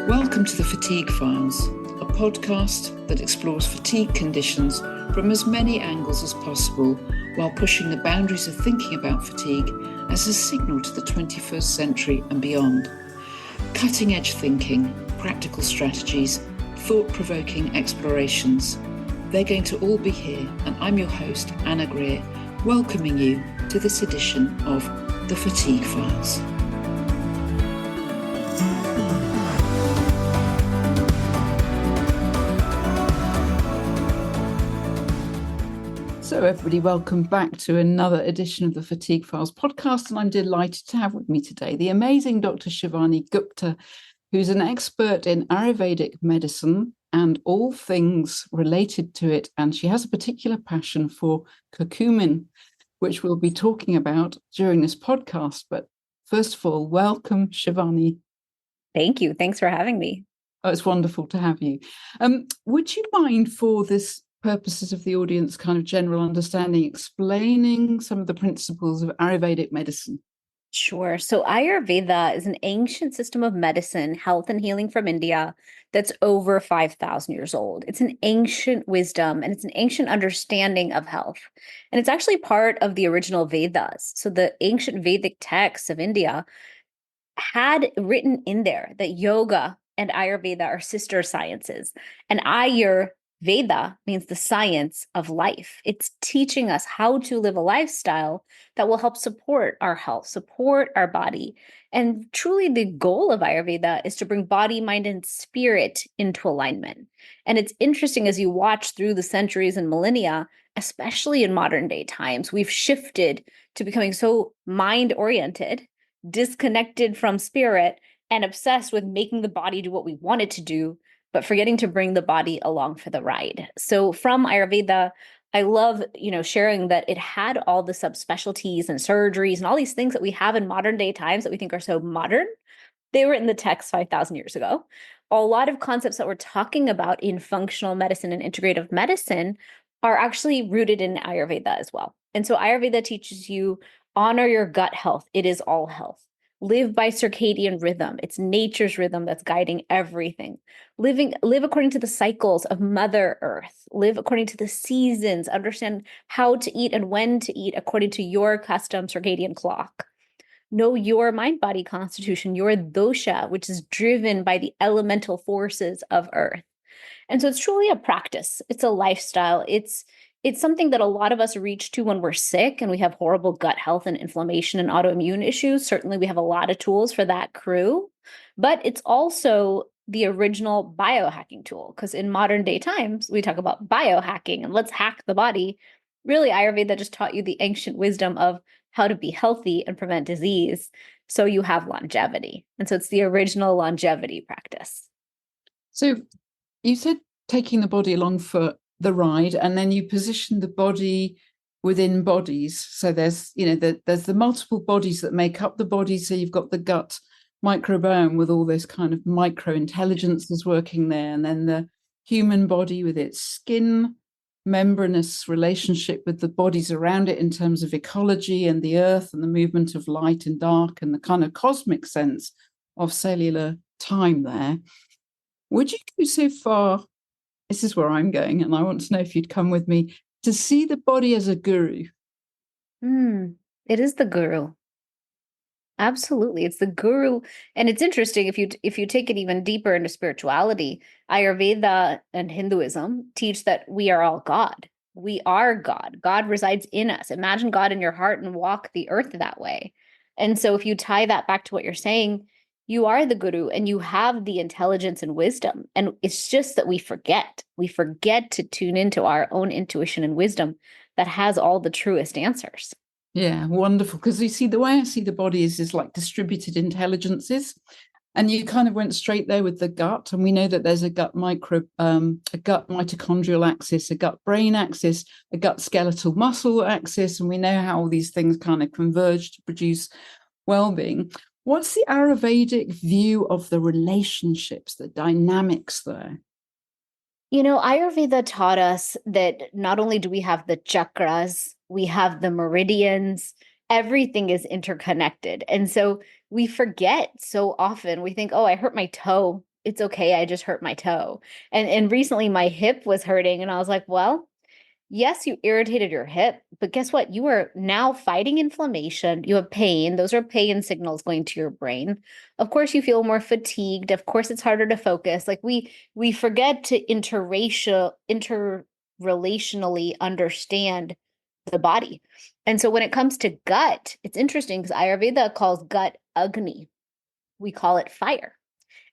Welcome to the Fatigue Files, a podcast that explores fatigue conditions from as many angles as possible while pushing the boundaries of thinking about fatigue as a signal to the 21st century and beyond. Cutting-edge thinking, practical strategies, thought-provoking explorations. They're going to all be here, and I'm your host, Anna Greer, welcoming you to this edition of the Fatigue Files. So everybody, welcome back to another edition of the Fatigue Files podcast, and I'm delighted to have with me today the amazing Dr Shivani Gupta, who's an expert in Ayurvedic medicine and all things related to it, and she has a particular passion for curcumin, which we'll be talking about during this podcast. But first of all, welcome, Shivani. Thank you. Thanks for having me. Oh, it's wonderful to have you. Would you mind, for this purposes of the audience kind of general understanding, explaining some of the principles of Ayurvedic medicine? Sure. So Ayurveda is an ancient system of medicine, health and healing from India that's over 5,000 years old. It's an ancient wisdom and it's an ancient understanding of health. And it's actually part of the original Vedas. So the ancient Vedic texts of India had written in there that yoga and Ayurveda are sister sciences. And Ayurveda means the science of life. It's teaching us how to live a lifestyle that will help support our health, support our body. And truly the goal of Ayurveda is to bring body, mind, and spirit into alignment. And it's interesting as you watch through the centuries and millennia, especially in modern day times, we've shifted to becoming so mind-oriented, disconnected from spirit, and obsessed with making the body do what we want it to do, but forgetting to bring the body along for the ride. So from Ayurveda, I love, sharing that it had all the subspecialties and surgeries and all these things that we have in modern day times that we think are so modern. They were in the text 5,000 years ago. A lot of concepts that we're talking about in functional medicine and integrative medicine are actually rooted in Ayurveda as well. And so Ayurveda teaches you honor your gut health. It is all health. Live by circadian rhythm. It's nature's rhythm that's guiding everything. Live according to the cycles of Mother Earth. Live according to the seasons. Understand how to eat and when to eat according to your custom circadian clock. Know your mind-body constitution, your dosha, which is driven by the elemental forces of Earth. And so it's truly a practice. It's a lifestyle. It's something that a lot of us reach to when we're sick and we have horrible gut health and inflammation and autoimmune issues. Certainly, we have a lot of tools for that crew, but it's also the original biohacking tool, because in modern day times, we talk about biohacking and let's hack the body. Really, Ayurveda just taught you the ancient wisdom of how to be healthy and prevent disease so you have longevity. And so it's the original longevity practice. So you said taking the body along for the ride, and then you position the body within bodies. So there's there's the multiple bodies that make up the body. So you've got the gut microbiome with all this kind of micro intelligences working there, and then the human body with its skin membranous relationship with the bodies around it in terms of ecology and the earth and the movement of light and dark and the kind of cosmic sense of cellular time there. Would you go so far? This is where I'm going, and I want to know if you'd come with me, to see the body as a guru. It is the guru. Absolutely. It's the guru. And it's interesting if you take it even deeper into spirituality, Ayurveda and Hinduism teach that we are all God. We are God. God resides in us. Imagine God in your heart and walk the earth that way. And so if you tie that back to what you're saying, you are the guru and you have the intelligence and wisdom. And it's just that we forget. We forget to tune into our own intuition and wisdom that has all the truest answers. Yeah, wonderful. Because you see, the way I see the body is like distributed intelligences. And you kind of went straight there with the gut. And we know that there's a gut mitochondrial axis, a gut brain axis, a gut skeletal muscle axis. And we know how all these things kind of converge to produce well-being. What's the Ayurvedic view of the relationships, the dynamics there? Ayurveda taught us that not only do we have the chakras, we have the meridians, everything is interconnected. And so we forget so often. We think, oh, I hurt my toe. it's okay. I just hurt my toe. And recently my hip was hurting and I was like, well, yes, you irritated your hip, but guess what? You are now fighting inflammation. You have pain. Those are pain signals going to your brain. Of course, you feel more fatigued. Of course, it's harder to focus. Like we forget to interrelationally understand the body. And so when it comes to gut, it's interesting because Ayurveda calls gut Agni. We call it fire.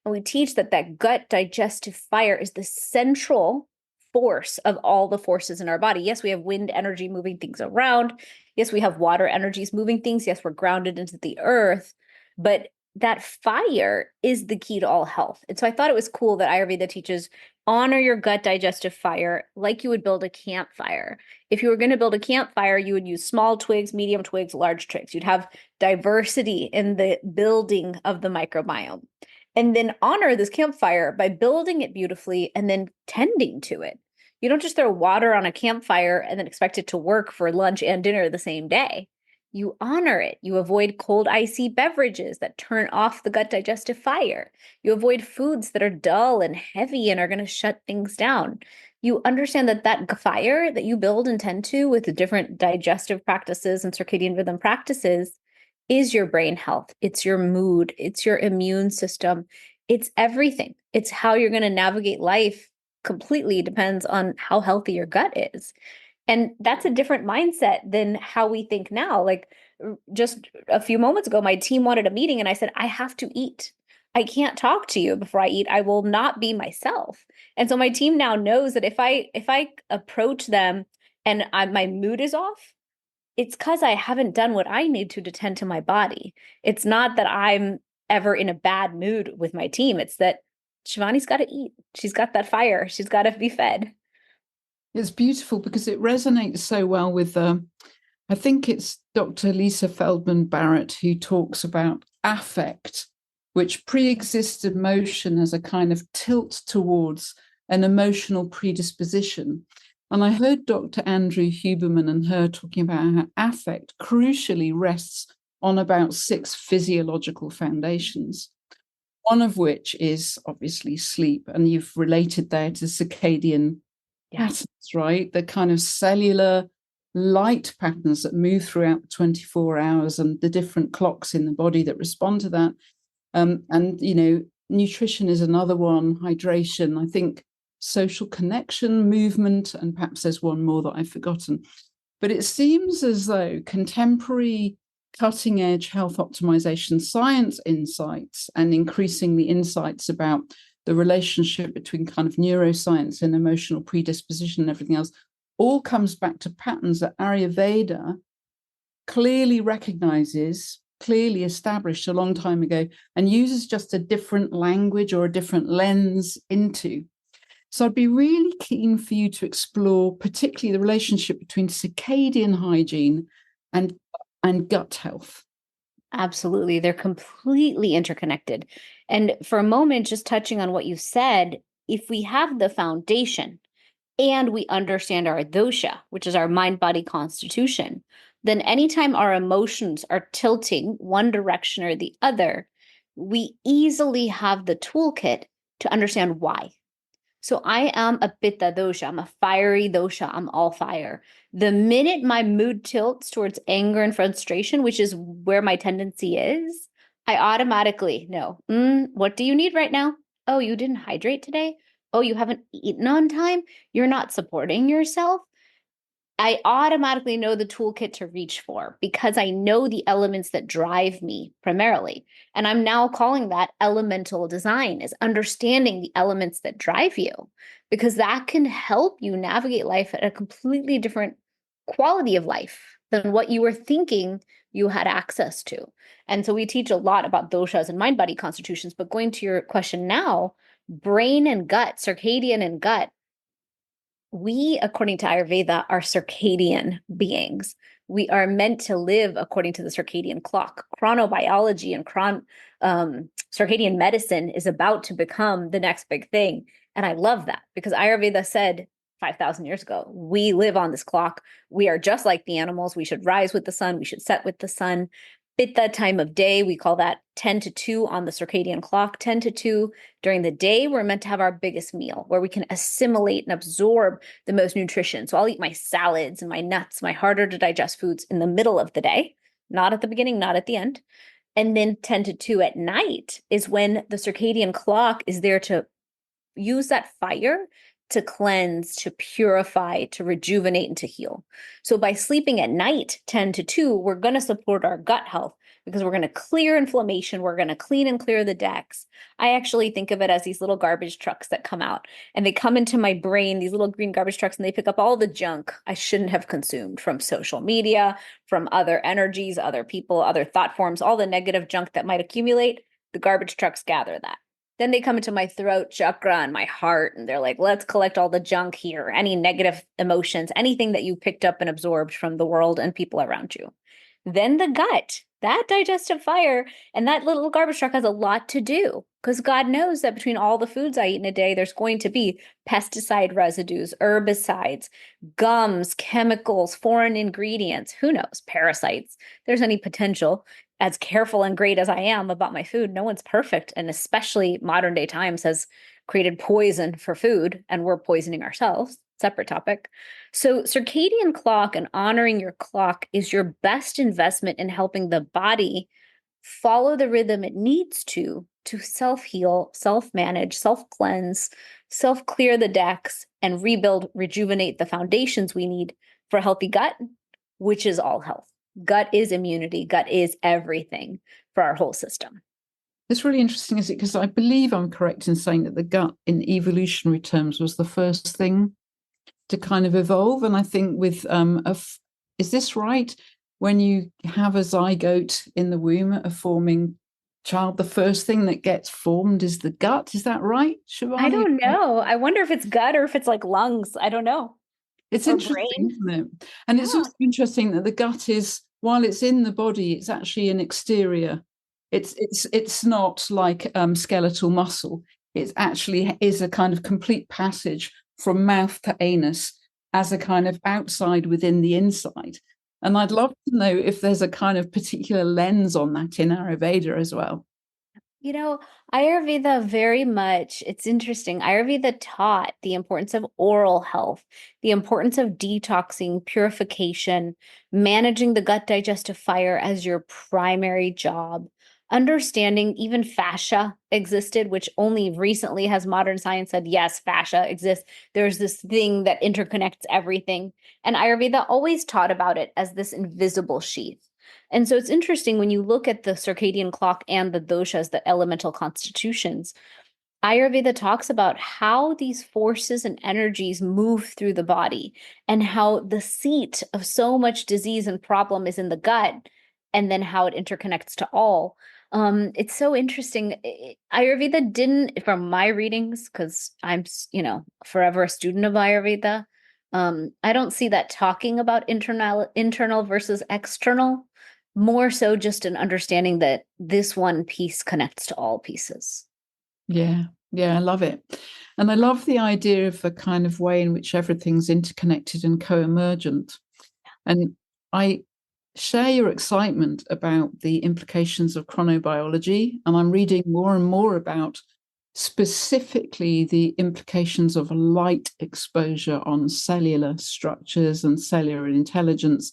And we teach that that gut digestive fire is the central force of all the forces in our body. Yes, we have wind energy moving things around. Yes, we have water energies moving things. Yes, we're grounded into the earth. But that fire is the key to all health. And so I thought it was cool that Ayurveda teaches honor your gut digestive fire like you would build a campfire. If you were going to build a campfire, you would use small twigs, medium twigs, large twigs. You'd have diversity in the building of the microbiome. And then honor this campfire by building it beautifully and then tending to it. You don't just throw water on a campfire and then expect it to work for lunch and dinner the same day. You honor it. You avoid cold, icy beverages that turn off the gut digestive fire. You avoid foods that are dull and heavy and are going to shut things down. You understand that that fire that you build and tend to with the different digestive practices and circadian rhythm practices is your brain health. It's your mood. It's your immune system. It's everything. It's how you're going to navigate life. Completely depends on how healthy your gut is. And that's a different mindset than how we think now. Like just a few moments ago, my team wanted a meeting and I said, I have to eat. I can't talk to you before I eat. I will not be myself. And so my team now knows that if I approach them and my mood is off, it's because I haven't done what I need to tend to my body. It's not that I'm ever in a bad mood with my team. It's that Shivani's got to eat. She's got that fire. She's got to be fed. It's beautiful because it resonates so well with, I think it's Dr. Lisa Feldman Barrett who talks about affect, which pre-exists emotion as a kind of tilt towards an emotional predisposition. And I heard Dr. Andrew Huberman and her talking about how affect crucially rests on about 6 physiological foundations, one of which is obviously sleep. And you've related there to circadian patterns, right? The kind of cellular light patterns that move throughout the 24 hours and the different clocks in the body that respond to that. And, you know, nutrition is another one, hydration, I think social connection, movement, and perhaps there's one more that I've forgotten. But it seems as though contemporary cutting edge health optimization science insights and increasingly insights about the relationship between kind of neuroscience and emotional predisposition and everything else all comes back to patterns that Ayurveda clearly recognizes, clearly established a long time ago, and uses just a different language or a different lens into. So I'd be really keen for you to explore particularly the relationship between circadian hygiene and gut health. Absolutely. They're completely interconnected. And for a moment, just touching on what you said, if we have the foundation and we understand our dosha, which is our mind body constitution, then anytime our emotions are tilting one direction or the other, we easily have the toolkit to understand why. So I am a pitta dosha. I'm a fiery dosha. I'm all fire. The minute my mood tilts towards anger and frustration, which is where my tendency is, I automatically know, what do you need right now? Oh, you didn't hydrate today? Oh, you haven't eaten on time? You're not supporting yourself? I automatically know the toolkit to reach for because I know the elements that drive me primarily. And I'm now calling that elemental design, is understanding the elements that drive you, because that can help you navigate life at a completely different quality of life than what you were thinking you had access to. And so we teach a lot about doshas and mind body constitutions, but going to your question now, brain and gut, circadian and gut, we, according to Ayurveda, are circadian beings. We are meant to live according to the circadian clock. Chronobiology and circadian medicine is about to become the next big thing. And I love that because Ayurveda said 5,000 years ago, we live on this clock. We are just like the animals. We should rise with the sun. We should set with the sun. Pitta time of day. We call that 10 to 2 on the circadian clock. 10 to 2 during the day, we're meant to have our biggest meal where we can assimilate and absorb the most nutrition. So I'll eat my salads and my nuts, my harder to digest foods in the middle of the day, not at the beginning, not at the end. And then 10 to 2 at night is when the circadian clock is there to use that fire to cleanse, to purify, to rejuvenate, and to heal. So by sleeping at night, 10 to 2, we're going to support our gut health because we're going to clear inflammation. We're going to clean and clear the decks. I actually think of it as these little garbage trucks that come out and they come into my brain, these little green garbage trucks, and they pick up all the junk I shouldn't have consumed from social media, from other energies, other people, other thought forms, all the negative junk that might accumulate. The garbage trucks gather that. Then they come into my throat chakra and my heart, and they're like, let's collect all the junk here, any negative emotions, anything that you picked up and absorbed from the world and people around you. Then the gut, that digestive fire, and that little garbage truck has a lot to do because God knows that between all the foods I eat in a day, there's going to be pesticide residues, herbicides, gums, chemicals, foreign ingredients, who knows, parasites. There's any potential. As careful and great as I am about my food, no one's perfect. And especially modern day times has created poison for food, and we're poisoning ourselves. Separate topic. So circadian clock and honoring your clock is your best investment in helping the body follow the rhythm it needs to self-heal, self-manage, self-cleanse, self-clear the decks, and rebuild, rejuvenate the foundations we need for a healthy gut, which is all health. Gut is immunity. Gut is everything for our whole system. It's really interesting, is it? Because I believe I'm correct in saying that the gut in evolutionary terms was the first thing to kind of evolve. And I think with, is this right? When you have a zygote in the womb, a forming child, the first thing that gets formed is the gut. Is that right, Shivani? I don't know. I wonder if it's gut or if it's like lungs. I don't know. It's Or interesting, brain. isn't it? And it's also interesting that the gut is, while it's in the body, it's actually an exterior. It's not like skeletal muscle. It actually is a kind of complete passage from mouth to anus as a kind of outside within the inside. And I'd love to know if there's a kind of particular lens on that in Ayurveda as well. You know, Ayurveda very much, it's interesting. Ayurveda taught the importance of oral health, the importance of detoxing, purification, managing the gut digestive fire as your primary job, understanding even fascia existed, which only recently has modern science said, yes, fascia exists. There's this thing that interconnects everything. And Ayurveda always taught about it as this invisible sheath. And so it's interesting when you look at the circadian clock and the doshas, the elemental constitutions, Ayurveda talks about how these forces and energies move through the body and how the seat of so much disease and problem is in the gut, and then how it interconnects to all. It's so interesting. Ayurveda didn't, from my readings, because I'm, forever a student of Ayurveda, I don't see that talking about internal versus external, more so just an understanding that this one piece connects to all pieces. Yeah, I love it. And I love the idea of the kind of way in which everything's interconnected and co-emergent. And I share your excitement about the implications of chronobiology. And I'm reading more and more about specifically the implications of light exposure on cellular structures and cellular intelligence,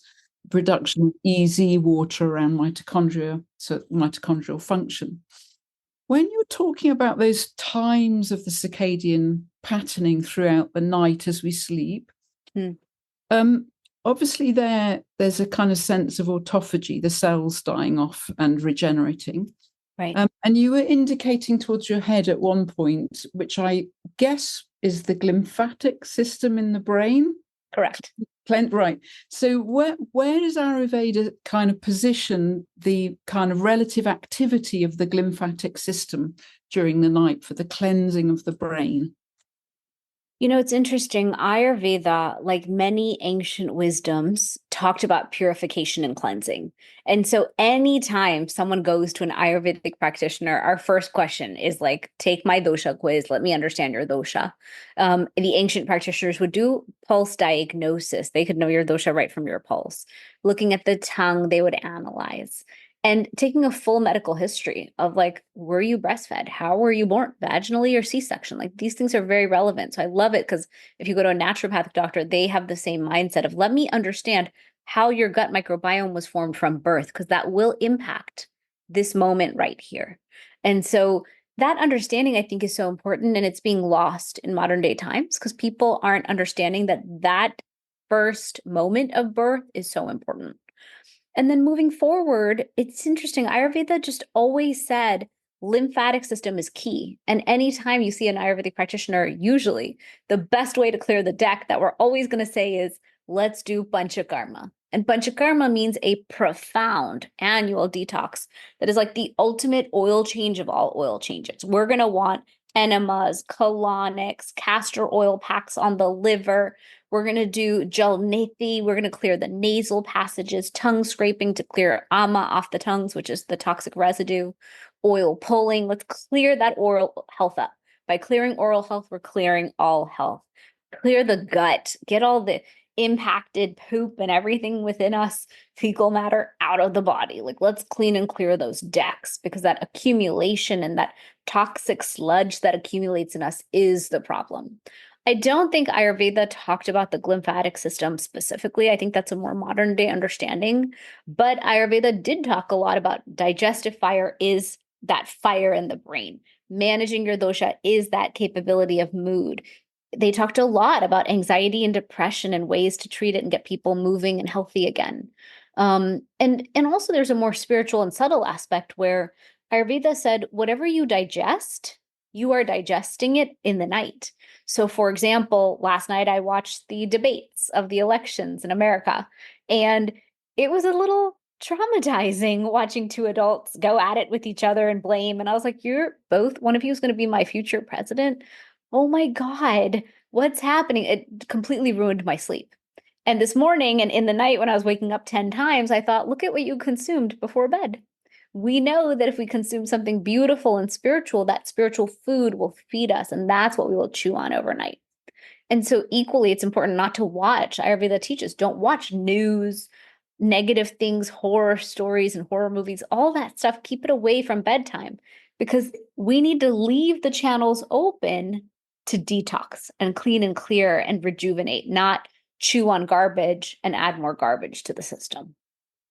production of EZ water around mitochondria, so mitochondrial function. When you're talking about those times of the circadian patterning throughout the night as we sleep, obviously there's a kind of sense of autophagy, the cells dying off and regenerating. Right. And you were indicating towards your head at one point, which I guess is the glymphatic system in the brain. Correct. Right. So where does Ayurveda kind of position the kind of relative activity of the glymphatic system during the night for the cleansing of the brain? You know, it's interesting. Ayurveda, like many ancient wisdoms, talked about purification and cleansing. And so anytime someone goes to an Ayurvedic practitioner, our first question is like, take my dosha quiz. Let me understand your dosha. The ancient practitioners would do pulse diagnosis. They could know your dosha right from your pulse. Looking at the tongue, they would analyze. and taking a full medical history of like, were you breastfed? How were you born? Vaginally or C-section? Like these things are very relevant. So I love it because if you go to a naturopathic doctor, they have the same mindset of let me understand how your gut microbiome was formed from birth, because that will impact this moment right here. And so that understanding, I think, is so important, and it's being lost in modern day times because people aren't understanding that that first moment of birth is so important. And then moving forward, it's interesting. Ayurveda just always said lymphatic system is key. And anytime you see an Ayurvedic practitioner, usually the best way to clear the deck that we're always going to say is, let's do panchakarma. And panchakarma means a profound annual detox that is like the ultimate oil change of all oil changes. We're going to want enemas, colonics, castor oil packs on the liver. We're going to do jalnethi. We're going to clear the nasal passages, tongue scraping to clear ama off the tongues, which is the toxic residue, oil pulling. Let's clear that oral health up. By clearing oral health, we're clearing all health. Clear the gut, get all the impacted poop and everything within us, fecal matter, out of the body. Like, let's clean and clear those decks, because that accumulation and that toxic sludge that accumulates in us is the problem. I don't think Ayurveda talked about the lymphatic system specifically. I think that's a more modern day understanding. But Ayurveda did talk a lot about digestive fire is that fire in the brain. Managing your dosha is that capability of mood. They talked a lot about anxiety and depression and ways to treat it and get people moving and healthy again. And also there's a more spiritual and subtle aspect where Ayurveda said, whatever you digest, you are digesting it in the night. So for example, last night I watched the debates of the elections in America, and it was a little traumatizing watching two adults go at it with each other and blame. And I was like, you're both, one of you is going to be my future president. Oh my God, what's happening? It completely ruined my sleep. And this morning and in the night when I was waking up 10 times, I thought, look at what you consumed before bed. We know that if we consume something beautiful and spiritual, that spiritual food will feed us, and that's what we will chew on overnight. And so equally, it's important not to watch. Ayurveda teaches, don't watch news, negative things, horror stories and horror movies, all that stuff. Keep it away from bedtime, because we need to leave the channels open to detox and clean and clear and rejuvenate, not chew on garbage and add more garbage to the system.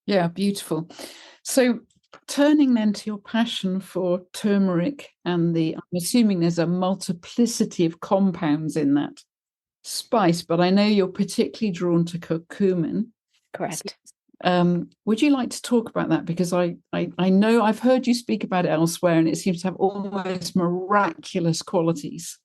Yeah, beautiful. So turning then to your passion for turmeric and I'm assuming there's a multiplicity of compounds in that spice, but I know you're particularly drawn to curcumin. Correct. Would you like to talk about that? Because I know I've heard you speak about it elsewhere, and it seems to have almost miraculous qualities.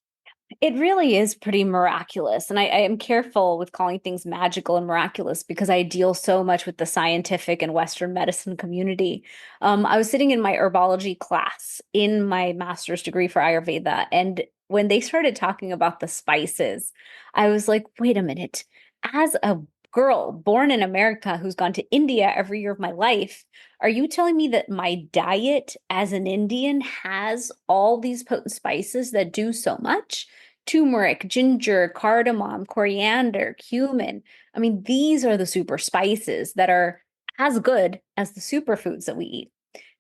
It really is pretty miraculous. And I am careful with calling things magical and miraculous because I deal so much with the scientific and Western medicine community. I was sitting in my herbology class in my master's degree for Ayurveda. And when they started talking about the spices, I was like, wait a minute. As a girl born in America who's gone to India every year of my life, are you telling me that my diet as an Indian has all these potent spices that do so much? Turmeric, ginger, cardamom, coriander, cumin. I mean, these are the super spices that are as good as the superfoods that we eat.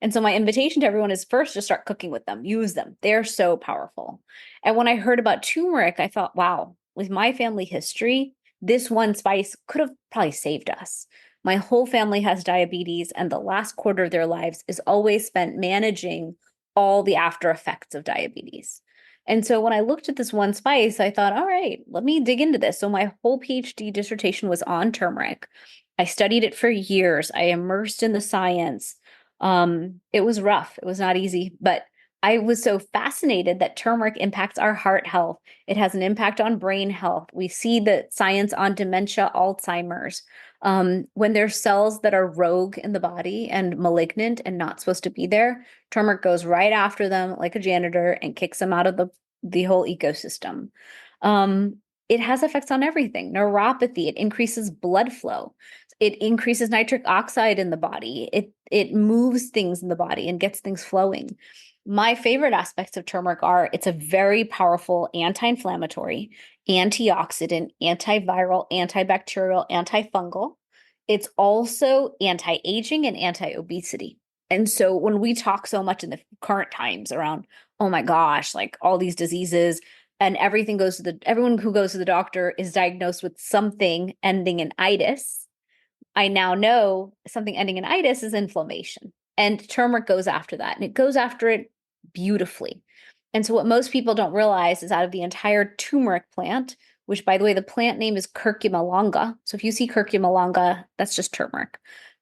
And so my invitation to everyone is first to start cooking with them, use them. They're so powerful. And when I heard about turmeric, I thought, wow, with my family history, this one spice could have probably saved us. My whole family has diabetes, and the last quarter of their lives is always spent managing all the after effects of diabetes. And so when I looked at this one spice, I thought, all right, let me dig into this. So my whole PhD dissertation was on turmeric. I studied it for years. I immersed in the science. It was rough. It was not easy, but I was so fascinated that turmeric impacts our heart health. It has an impact on brain health. We see the science on dementia, Alzheimer's. When there's cells that are rogue in the body and malignant and not supposed to be there, turmeric goes right after them like a janitor and kicks them out of the whole ecosystem. It has effects on everything. Neuropathy, it increases blood flow. It increases nitric oxide in the body. It moves things in the body and gets things flowing. My favorite aspects of turmeric are it's a very powerful anti-inflammatory, antioxidant, antiviral, antibacterial, antifungal. It's also anti-aging and anti-obesity. And so when we talk so much in the current times around, oh my gosh, like all these diseases and everyone who goes to the doctor is diagnosed with something ending in itis. I now know something ending in itis is inflammation. And turmeric goes after that. And it goes after it beautifully. And so what most people don't realize is out of the entire turmeric plant, which by the way, the plant name is curcuma longa. So if you see curcuma longa, that's just turmeric.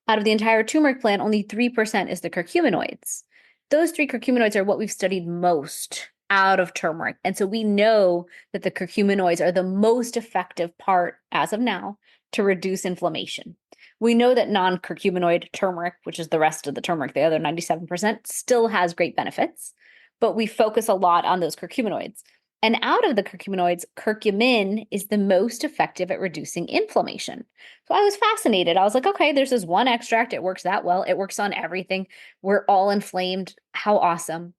Out of the entire turmeric plant, only 3% is the curcuminoids. Those 3 curcuminoids are what we've studied most out of turmeric. And so we know that the curcuminoids are the most effective part as of now to reduce inflammation. We know that non-curcuminoid turmeric, which is the rest of the turmeric, the other 97%, still has great benefits, but we focus a lot on those curcuminoids. And out of the curcuminoids, curcumin is the most effective at reducing inflammation. So I was fascinated. I was like, okay, there's this one extract. It works that well. It works on everything. We're all inflamed. How awesome.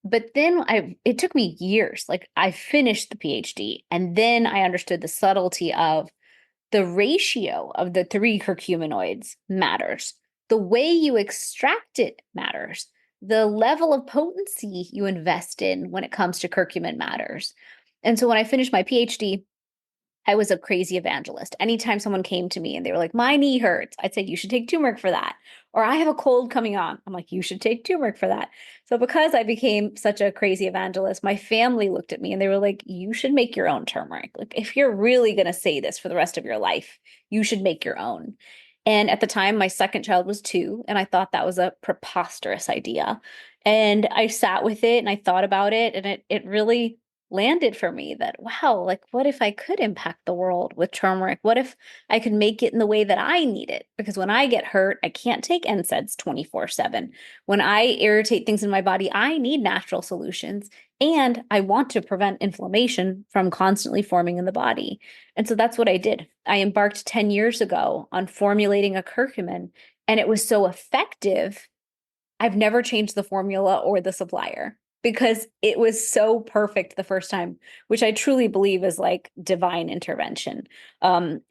But then it took me years. Like I finished the PhD and then I understood the subtlety of the ratio of the 3 curcuminoids matters. The way you extract it matters. The level of potency you invest in when it comes to curcumin matters. And so when I finished my PhD, I was a crazy evangelist. Anytime someone came to me and they were like, my knee hurts, I'd say, you should take turmeric for that. Or I have a cold coming on. I'm like, you should take turmeric for that. So because I became such a crazy evangelist, my family looked at me and they were like, you should make your own turmeric. Like, if you're really going to say this for the rest of your life, you should make your own. And at the time, my second child was 2, and I thought that was a preposterous idea. And I sat with it and I thought about it, and it really landed for me that, wow, like what if I could impact the world with turmeric? What if I could make it in the way that I need it? Because when I get hurt, I can't take NSAIDs 24/7. When I irritate things in my body, I need natural solutions. And I want to prevent inflammation from constantly forming in the body. And so that's what I did. I embarked 10 years ago on formulating a curcumin, and it was so effective. I've never changed the formula or the supplier because it was so perfect the first time, which I truly believe is like divine intervention.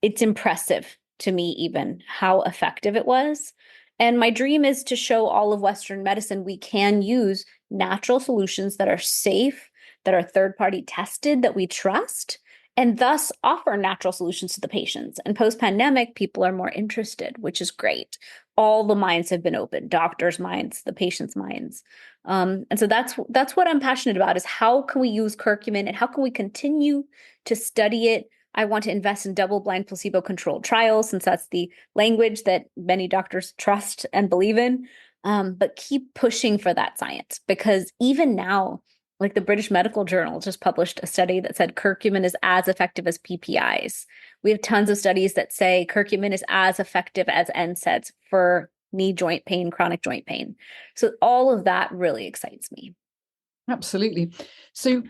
It's impressive to me, even how effective it was. And my dream is to show all of Western medicine we can use natural solutions that are safe, that are third-party tested, that we trust, and thus offer natural solutions to the patients. And post-pandemic, people are more interested, which is great. All the minds have been opened, doctors' minds, the patients' minds. And so that's what I'm passionate about, is how can we use curcumin and how can we continue to study it? I want to invest in double-blind placebo-controlled trials, since that's the language that many doctors trust and believe in, but keep pushing for that science, because even now, like the British Medical Journal just published a study that said curcumin is as effective as PPIs. We have tons of studies that say curcumin is as effective as NSAIDs for knee joint pain, chronic joint pain. So all of that really excites me. Absolutely. So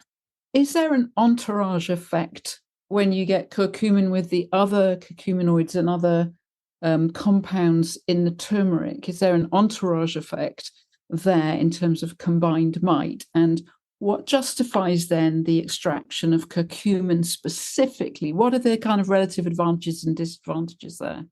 is there an entourage effect when you get curcumin with the other curcuminoids and other compounds in the turmeric? Is there an entourage effect there in terms of combined might? And what justifies then the extraction of curcumin specifically? What are the kind of relative advantages and disadvantages there?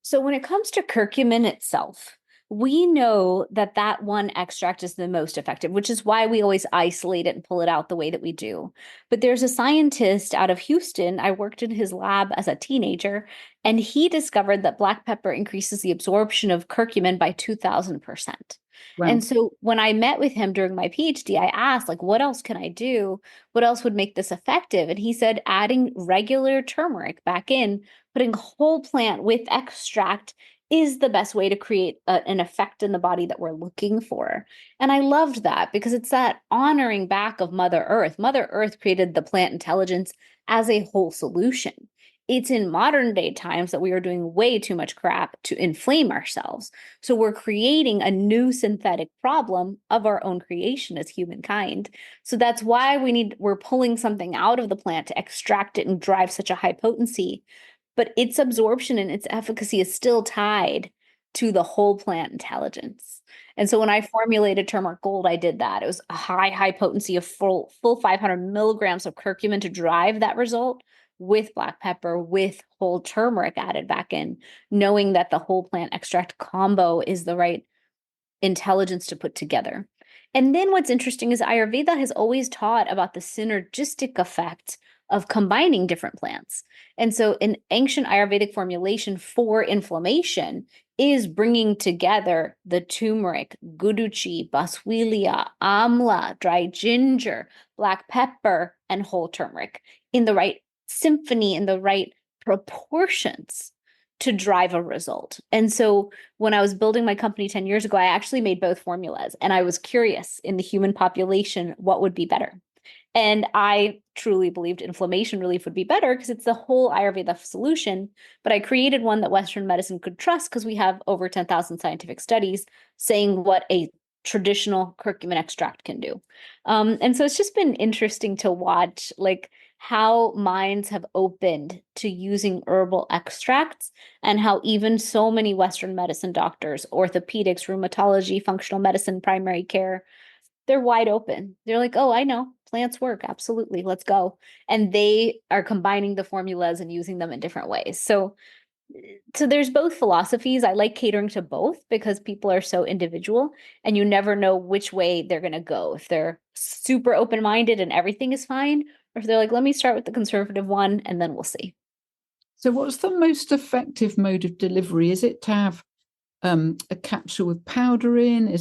So when it comes to curcumin itself, we know that that one extract is the most effective, which is why we always isolate it and pull it out the way that we do. But there's a scientist out of Houston. I worked in his lab as a teenager, and he discovered that black pepper increases the absorption of curcumin by 2,000%. Wow. And so when I met with him during my PhD, I asked, like, what else can I do? What else would make this effective? And he said, adding regular turmeric back in, putting whole plant with extract is the best way to create an effect in the body that we're looking for. And I loved that because it's that honoring back of Mother Earth. Mother Earth created the plant intelligence as a whole solution. It's in modern day times that we are doing way too much crap to inflame ourselves. So we're creating a new synthetic problem of our own creation as humankind. So that's why we're pulling something out of the plant to extract it and drive such a high potency. But its absorption and its efficacy is still tied to the whole plant intelligence. And so when I formulated turmeric gold, I did that. It was a high potency of full 500 milligrams of curcumin to drive that result, with black pepper, with whole turmeric added back in, knowing that the whole plant extract combo is the right intelligence to put together. And then what's interesting is Ayurveda has always taught about the synergistic effect of combining different plants. And so an ancient Ayurvedic formulation for inflammation is bringing together the turmeric, guduchi, boswellia, amla, dry ginger, black pepper, and whole turmeric in the right symphony, in the right proportions to drive a result. And so when I was building my company 10 years ago, I actually made both formulas, and I was curious in the human population, what would be better? And I truly believed inflammation relief would be better because it's the whole Ayurveda solution. But I created one that Western medicine could trust because we have over 10,000 scientific studies saying what a traditional curcumin extract can do. And so it's just been interesting to watch like how minds have opened to using herbal extracts, and how even so many Western medicine doctors, orthopedics, rheumatology, functional medicine, primary care, they're wide open. They're like, oh, I know plants work. Absolutely. Let's go. And they are combining the formulas and using them in different ways. So there's both philosophies. I like catering to both because people are so individual and you never know which way they're going to go. If they're super open-minded and everything is fine, or if they're like, let me start with the conservative one and then we'll see. So what's the most effective mode of delivery? Is it to have a capsule with powder in?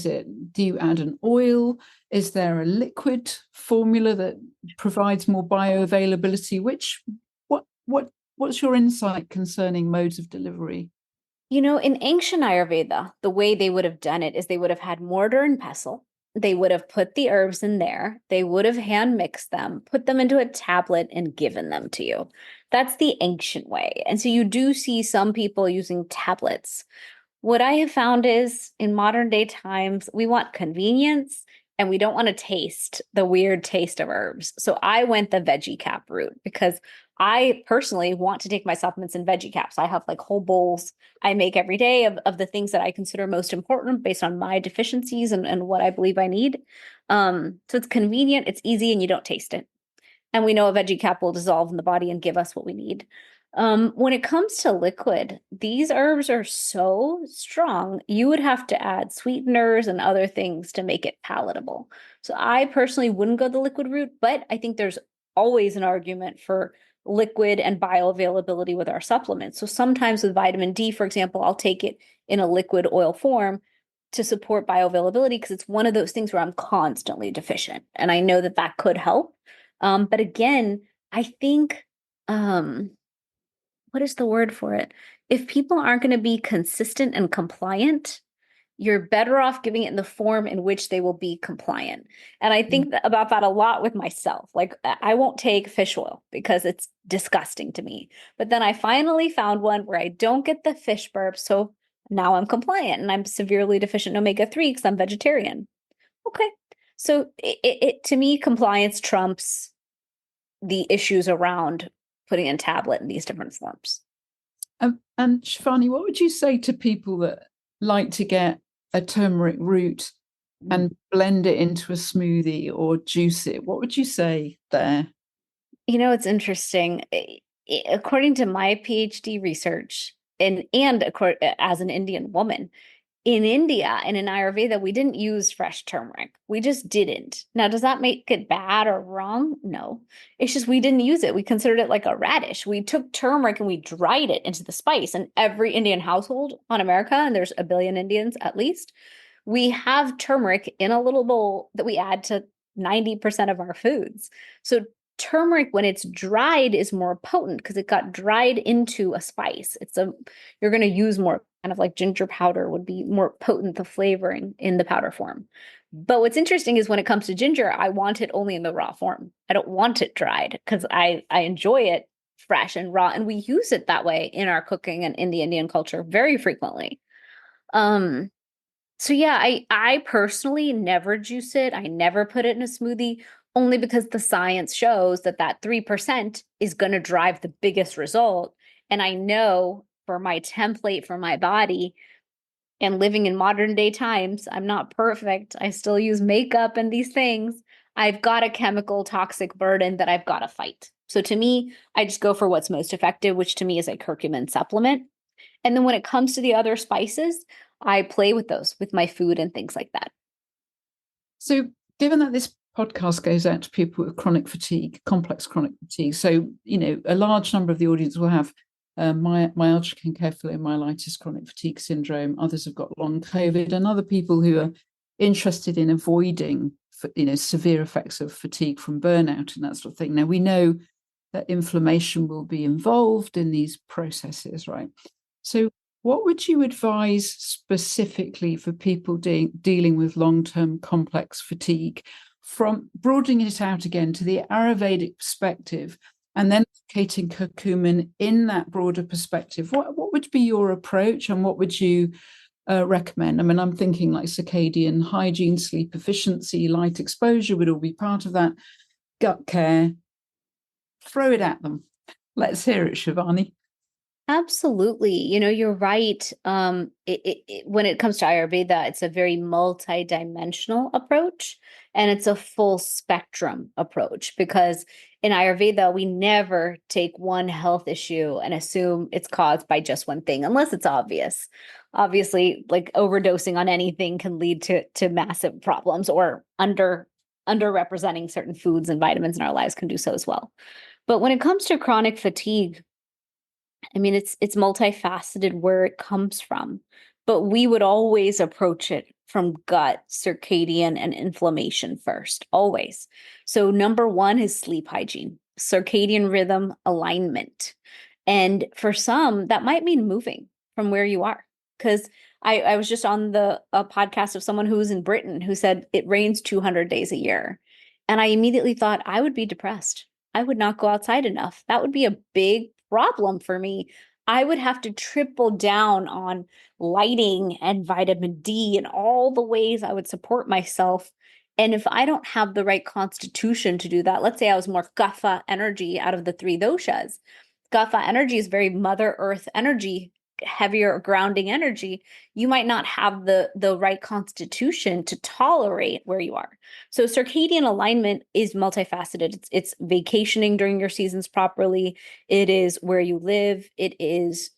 Do you add an oil? Is there a liquid formula that provides more bioavailability? What's your insight concerning modes of delivery? You know, in ancient Ayurveda, the way they would have done it is they would have had mortar and pestle. They would have put the herbs in there. They would have hand mixed them, put them into a tablet, and given them to you. That's the ancient way. And so you do see some people using tablets. What I have found is in modern day times, we want convenience and we don't want to taste the weird taste of herbs. So I went the veggie cap route because I personally want to take my supplements in veggie caps. I have like whole bowls I make every day of the things that I consider most important based on my deficiencies and what I believe I need. So it's convenient, it's easy, and you don't taste it. And we know a veggie cap will dissolve in the body and give us what we need. When it comes to liquid, these herbs are so strong, you would have to add sweeteners and other things to make it palatable. So I personally wouldn't go the liquid route, but I think there's always an argument for liquid and bioavailability with our supplements. So sometimes with vitamin D, for example, I'll take it in a liquid oil form to support bioavailability because it's one of those things where I'm constantly deficient. And I know that that could help. But again, I think, what is the word for it? If people aren't going to be consistent and compliant, you're better off giving it in the form in which they will be compliant. And I think about that a lot with myself. Like I won't take fish oil because it's disgusting to me. But then I finally found one where I don't get the fish burp. So now I'm compliant and I'm severely deficient in omega-3 because I'm vegetarian. Okay. So it to me, compliance trumps the issues around putting in tablet in these different forms. And Shivani, what would you say to people that like to get a turmeric root and blend it into a smoothie or juice it? What would you say there? You know, it's interesting. According to my PhD research, and as an Indian woman, in India and in Ayurveda, we didn't use fresh turmeric. We just didn't. Now, does that make it bad or wrong? No. It's just we didn't use it. We considered it like a radish. We took turmeric and we dried it into the spice. And every Indian household on America, and there's a billion Indians at least, we have turmeric in a little bowl that we add to 90% of our foods. So turmeric, when it's dried, is more potent because it got dried into a spice. You're going to use more, kind of like ginger powder would be more potent, the flavoring in the powder form. But what's interesting is when it comes to ginger, I want it only in the raw form. I don't want it dried because I enjoy it fresh and raw. And we use it that way in our cooking and in the Indian culture very frequently. So yeah, I personally never juice it. I never put it in a smoothie, only because the science shows that 3% is going to drive the biggest result. And I know for my template for my body and living in modern day times, I'm not perfect. I still use makeup and these things. I've got a chemical toxic burden that I've got to fight. So to me, I just go for what's most effective, which to me is a curcumin supplement. And then when it comes to the other spices, I play with those with my food and things like that. So, given that this podcast goes out to people with chronic fatigue, complex chronic fatigue, so a large number of the audience will have myalgic encephalomyelitis, chronic fatigue syndrome. Others have got long COVID, and other people who are interested in avoiding severe effects of fatigue from burnout and that sort of thing. Now, we know that inflammation will be involved in these processes, right? So what would you advise specifically for people dealing with long-term complex fatigue, from broadening it out again to the Ayurvedic perspective, and then locating curcumin in that broader perspective? What would be your approach, and what would you recommend? I mean, I'm thinking like circadian hygiene, sleep efficiency, light exposure would all be part of that, gut care. Throw it at them. Let's hear it, Shivani. Absolutely. You're right. When it comes to Ayurveda, it's a very multi-dimensional approach, and it's a full spectrum approach, because in Ayurveda, we never take one health issue and assume it's caused by just one thing, unless it's obvious. Obviously, like overdosing on anything can lead to massive problems, or underrepresenting certain foods and vitamins in our lives can do so as well. But when it comes to chronic fatigue, I mean, it's multifaceted where it comes from, but we would always approach it from gut, circadian, and inflammation first, always. So number one is sleep hygiene, circadian rhythm alignment. And for some, that might mean moving from where you are. Because I was just on a podcast of someone who was in Britain who said it rains 200 days a year. And I immediately thought I would be depressed. I would not go outside enough. That would be a big problem for me. I would have to triple down on lighting and vitamin D and all the ways I would support myself. And if I don't have the right constitution to do that, let's say I was more Kapha energy out of the three doshas. Kapha energy is very Mother Earth energy, heavier grounding energy. You might not have the right constitution to tolerate where you are. So circadian alignment is multifaceted. It's vacationing during your seasons properly. It is where you live. It is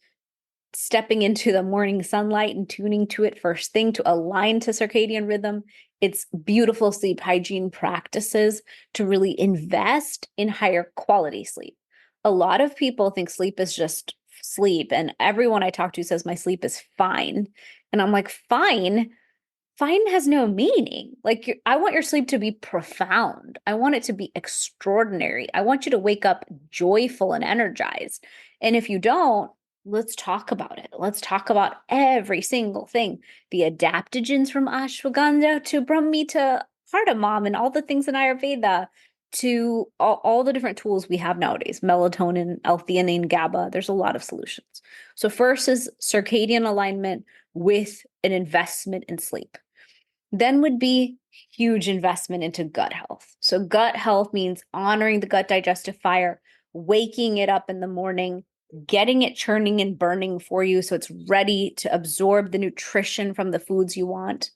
stepping into the morning sunlight and tuning to it first thing to align to circadian rhythm. It's beautiful sleep hygiene practices to really invest in higher quality sleep. A lot of people think sleep is just sleep, and everyone I talk to says my sleep is fine. And I'm like, fine has no meaning. Like, I want your sleep to be profound. I want it to be extraordinary. I want you to wake up joyful and energized. And if you don't, let's talk about it. Let's talk about every single thing. The adaptogens from ashwagandha to Brahmi to cardamom and all the things in Ayurveda, to all the different tools we have nowadays, melatonin, L-theanine, GABA. There's a lot of solutions. So first is circadian alignment with an investment in sleep. Then would be huge investment into gut health. So gut health means honoring the gut digestive fire, waking it up in the morning, getting it churning and burning for you so it's ready to absorb the nutrition from the foods you want.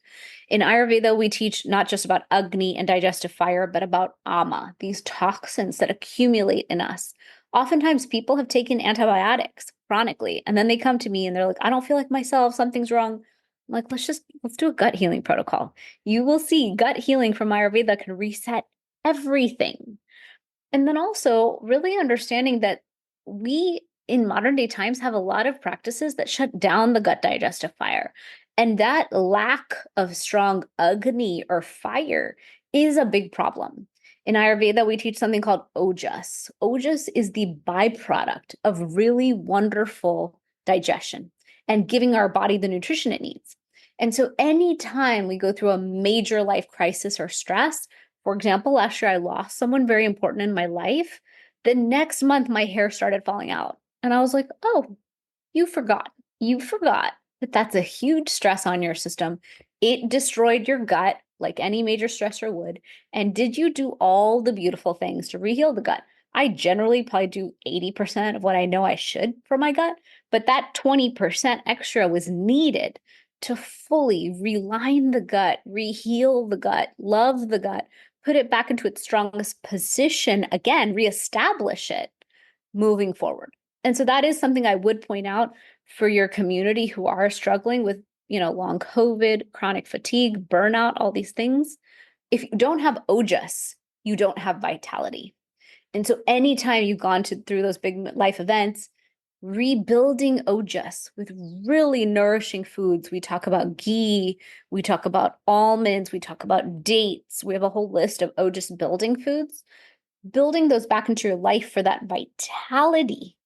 In Ayurveda, we teach not just about Agni and digestive fire, but about Ama, these toxins that accumulate in us. Oftentimes, people have taken antibiotics chronically, and then they come to me and they're like, I don't feel like myself, something's wrong. I'm like, let's do a gut healing protocol. You will see gut healing from Ayurveda can reset everything. And then also really understanding that we in modern day times have a lot of practices that shut down the gut digestive fire. And that lack of strong Agni or fire is a big problem. In Ayurveda, we teach something called Ojas. Ojas is the byproduct of really wonderful digestion and giving our body the nutrition it needs. And so anytime we go through a major life crisis or stress, for example, last year I lost someone very important in my life. The next month, my hair started falling out. And I was like, oh, you forgot. You forgot that that's a huge stress on your system. It destroyed your gut like any major stressor would. And did you do all the beautiful things to reheal the gut? I generally probably do 80% of what I know I should for my gut, but that 20% extra was needed to fully realign the gut, reheal the gut, love the gut, put it back into its strongest position again, reestablish it moving forward. And so that is something I would point out for your community who are struggling with long COVID, chronic fatigue, burnout, all these things. If you don't have ojas, you don't have vitality. And so anytime you've gone through those big life events, rebuilding ojas with really nourishing foods. We talk about ghee, we talk about almonds, we talk about dates. We have a whole list of ojas building foods. Building those back into your life for that vitality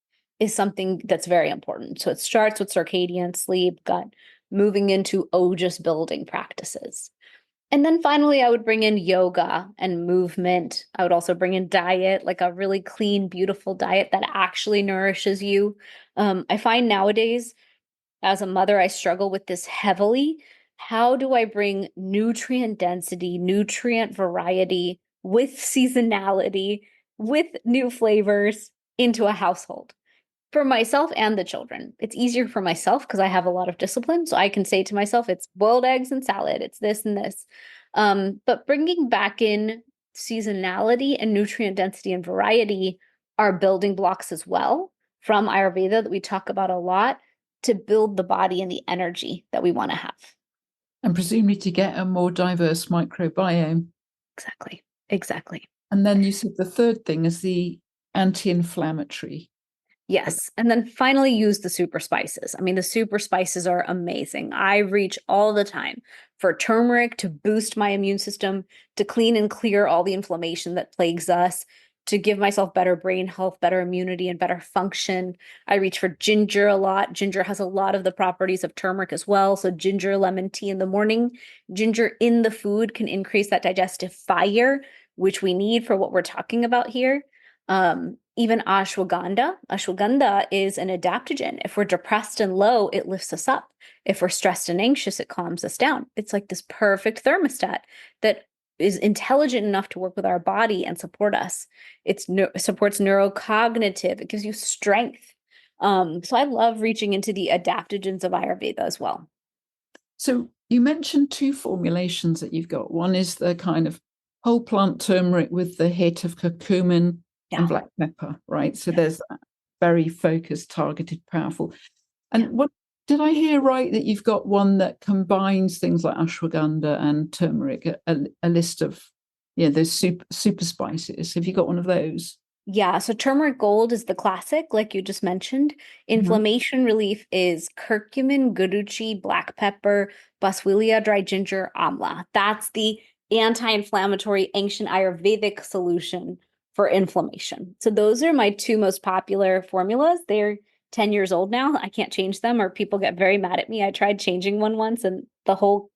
is something that's very important. So it starts with circadian sleep, gut, moving into ojas building practices. And then finally, I would bring in yoga and movement. I would also bring in diet, like a really clean, beautiful diet that actually nourishes you. I find nowadays, as a mother, I struggle with this heavily. How do I bring nutrient density, nutrient variety with seasonality, with new flavors into a household? For myself and the children. It's easier for myself because I have a lot of discipline. So I can say to myself, it's boiled eggs and salad, it's this and this. But bringing back in seasonality and nutrient density and variety are building blocks as well from Ayurveda that we talk about a lot to build the body and the energy that we want to have. And presumably to get a more diverse microbiome. Exactly. Exactly. And then you said the third thing is the anti-inflammatory. Yes. And then finally use the super spices. I mean, the super spices are amazing. I reach all the time for turmeric to boost my immune system, to clean and clear all the inflammation that plagues us, to give myself better brain health, better immunity, and better function. I reach for ginger a lot. Ginger has a lot of the properties of turmeric as well. So ginger, lemon tea in the morning. Ginger in the food can increase that digestive fire, which we need for what we're talking about here. Even ashwagandha. Ashwagandha is an adaptogen. If we're depressed and low, it lifts us up. If we're stressed and anxious, it calms us down. It's like this perfect thermostat that is intelligent enough to work with our body and support us. It supports neurocognitive. It gives you strength. So I love reaching into the adaptogens of Ayurveda as well. So you mentioned two formulations that you've got. One is the kind of whole plant turmeric with the hit of curcumin and black pepper, right? So there's that very focused, targeted, powerful. And what did I hear right that you've got one that combines things like ashwagandha and turmeric, a list of those super spices? Have you got one of those? Yeah, so turmeric gold is the classic, like you just mentioned. Inflammation relief is curcumin, guduchi, black pepper, boswellia, dry ginger, amla. That's the anti-inflammatory ancient Ayurvedic solution for inflammation. So those are my two most popular formulas. They're 10 years old now. I can't change them or people get very mad at me. I tried changing one once and the whole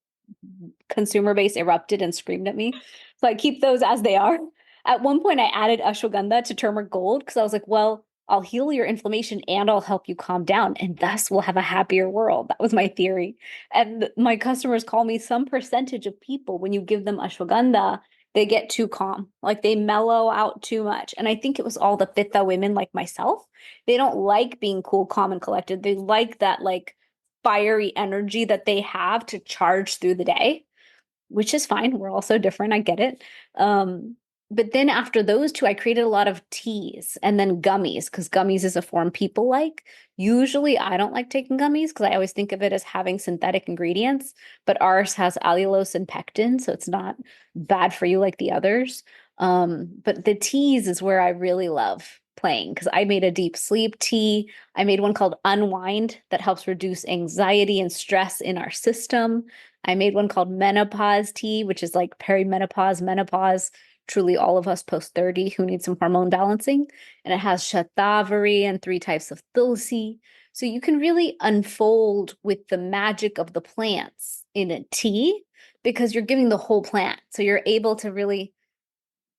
consumer base erupted and screamed at me. So I keep those as they are. At one point, I added ashwagandha to turmeric gold because I was like, well, I'll heal your inflammation and I'll help you calm down, and thus we'll have a happier world. That was my theory. And my customers call me some percentage of people, when you give them ashwagandha, they get too calm, like they mellow out too much. And I think it was all the Pitta women like myself. They don't like being cool, calm, and collected. They like that like fiery energy that they have to charge through the day, which is fine. We're all so different. I get it. But then after those two, I created a lot of teas and then gummies, because gummies is a form people like. Usually I don't like taking gummies because I always think of it as having synthetic ingredients, but ours has allulose and pectin, so it's not bad for you like the others. But the teas is where I really love playing, because I made a deep sleep tea. I made one called Unwind that helps reduce anxiety and stress in our system. I made one called Menopause tea, which is like perimenopause, menopause, truly all of us post 30 who need some hormone balancing. And it has shatavari and 3 types of tulsi. So you can really unfold with the magic of the plants in a tea because you're giving the whole plant. So you're able to really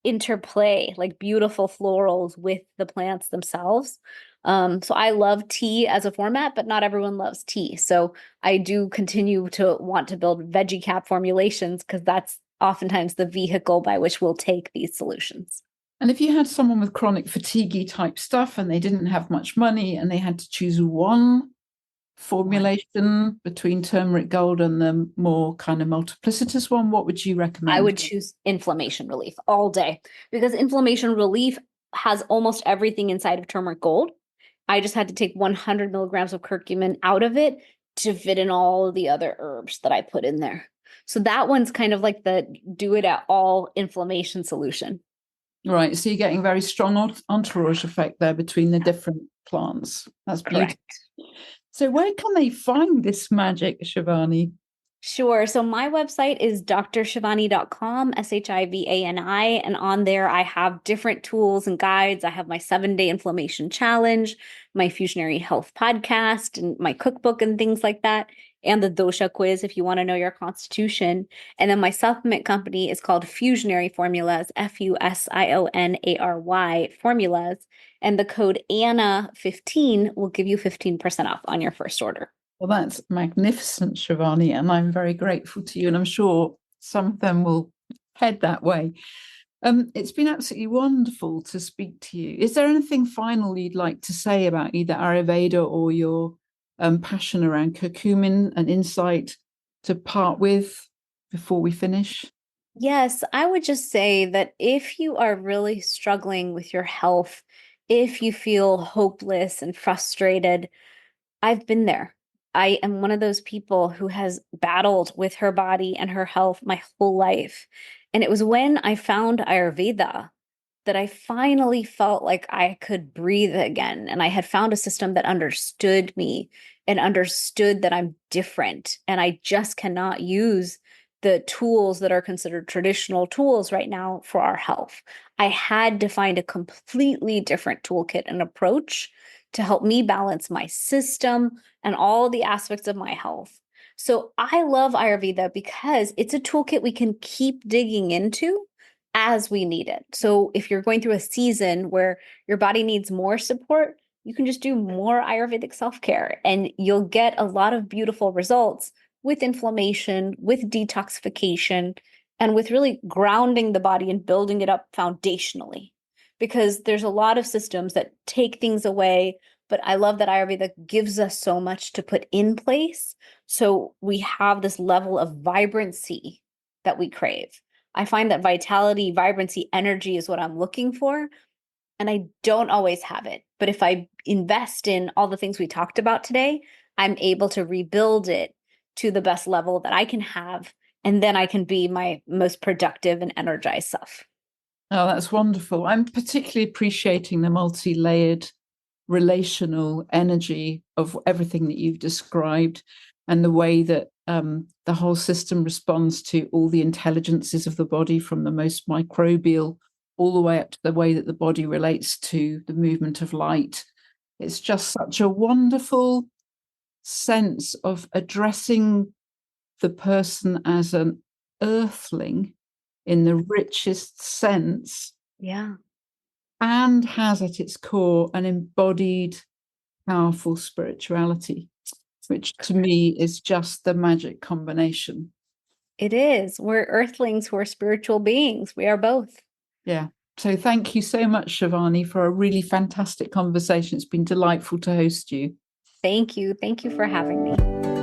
interplay like beautiful florals with the plants themselves. So I love tea as a format, but not everyone loves tea. So I do continue to want to build veggie cap formulations because that's oftentimes the vehicle by which we'll take these solutions. And if you had someone with chronic fatigue type stuff and they didn't have much money and they had to choose one formulation between turmeric gold and the more kind of multiplicitous one, what would you recommend? I would choose inflammation relief all day, because inflammation relief has almost everything inside of turmeric gold. I just had to take 100 milligrams of curcumin out of it to fit in all the other herbs that I put in there. So that one's kind of like the do it at all inflammation solution. Right. So you're getting very strong entourage effect there between the different plants. That's beautiful. Correct. So where can they find this magic, Shivani? Sure. So my website is drshivani.com, Shivani. And on there, I have different tools and guides. I have my 7-day inflammation challenge, my Fusionary Health podcast, and my cookbook and things like that, and the dosha quiz if you want to know your constitution. And then my supplement company is called Fusionary Formulas, Fusionary Formulas. And the code ANNA15 will give you 15% off on your first order. Well, that's magnificent, Shivani, and I'm very grateful to you, and I'm sure some of them will head that way. It's been absolutely wonderful to speak to you. Is there anything final you'd like to say about either Ayurveda or your passion around curcumin, an insight to part with before we finish? Yes, I would just say that if you are really struggling with your health, if you feel hopeless and frustrated, I've been there. I am one of those people who has battled with her body and her health my whole life. And it was when I found Ayurveda that I finally felt like I could breathe again. And I had found a system that understood me and understood that I'm different. And I just cannot use the tools that are considered traditional tools right now for our health. I had to find a completely different toolkit and approach to help me balance my system and all the aspects of my health. So I love Ayurveda because it's a toolkit we can keep digging into as we need it. So if you're going through a season where your body needs more support, you can just do more Ayurvedic self-care and you'll get a lot of beautiful results with inflammation, with detoxification, and with really grounding the body and building it up foundationally. Because there's a lot of systems that take things away, but I love that Ayurveda gives us so much to put in place. So we have this level of vibrancy that we crave. I find that vitality, vibrancy, energy is what I'm looking for. And I don't always have it. But if I invest in all the things we talked about today, I'm able to rebuild it to the best level that I can have. And then I can be my most productive and energized self. Oh, that's wonderful. I'm particularly appreciating the multi-layered relational energy of everything that you've described and the way that the whole system responds to all the intelligences of the body, from the most microbial all the way up to the way that the body relates to the movement of light. It's just such a wonderful sense of addressing the person as an earthling in the richest sense. Yeah. And has at its core an embodied, powerful spirituality, which to me is just the magic combination. It is. We're earthlings who are spiritual beings. We are both. Yeah. So thank you so much, Shivani, for a really fantastic conversation. It's been delightful to host you. Thank you. Thank you for having me.